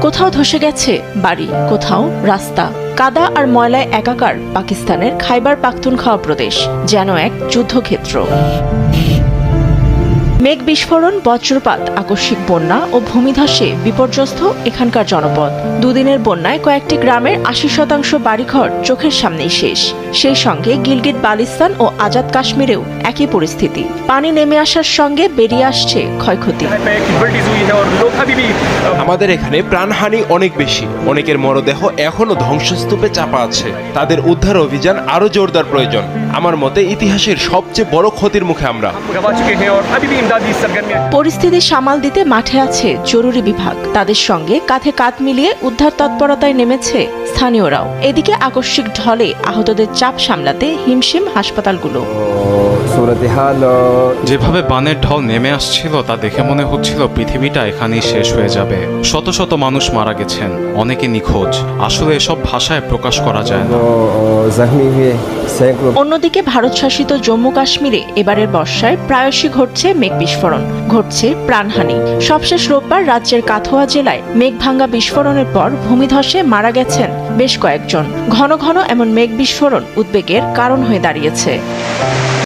কোথাও ধসে গেছে বাড়ি, কোথাও রাস্তা। কাদা আর ময়লায় একাকার পাকিস্তানের খাইবার পাখতুনখাওয়া প্রদেশ, যেন এক যুদ্ধক্ষেত্র। মেঘ বিস্ফোরণ, বজ্রপাত, আকস্মিক বন্যা ও ভূমিধসে বিপর্যস্ত এখানকার জনপদ। দুদিনের বন্যায় কয়েকটি গ্রামের ৮০% বাড়িঘর চোখের সামনেই শেষ। সেই সঙ্গে গিলগিট বালিস্তান ও আজাদ কাশ্মীরেও একই পরিস্থিতি। পানি নেমে আসার সঙ্গে বেরিয়ে আসছে ক্ষয়ক্ষতি। আমাদের এখানে প্রাণহানি অনেক বেশি। অনেকের মরদেহ এখনো ধ্বংসস্তূপে চাপা আছে। তাদের উদ্ধার অভিযান আরো জোরদার প্রয়োজন। আমার মতে ইতিহাসের সবচেয়ে বড় ক্ষতির মুখে আমরা। পরিস্থিতি সামাল দিতে মাঠে আছে জরুরি বিভাগ। তাদের সঙ্গে কাঁধে কাঁধ মিলিয়ে উদ্ধার তৎপরতায় নেমেছে স্থানীয়রাও। এদিকে আকস্মিক ঢলে আহতদের চাপ সামলাতে হিমশিম হাসপাতালগুলো। যেভাবে বানের ঢল নেমে আসছিল তা দেখে মনে হচ্ছিল পৃথিবীটা এখানেই শেষ হয়ে যাবে। শত শত মানুষ মারা গেছেন, অনেকে নিখোঁজ। আসলে এসব ভাষায় প্রকাশ করা যায় না। অন্যদিকে ভারত শাসিত জম্মু কাশ্মীরে এবারের বর্ষায় প্রায়শই ঘটছে মেঘ বিস্ফোরণ, ঘটছে প্রাণহানি। সবশেষ রোববার রাজ্যের কাথুয়া জেলায় মেঘভাঙ্গা বিস্ফোরণের পর ভূমিধসে মারা গেছেন বেশ কয়েকজন। ঘন ঘন এমন মেঘ বিস্ফোরণ উদ্বেগের কারণ হয়ে দাঁড়িয়েছে।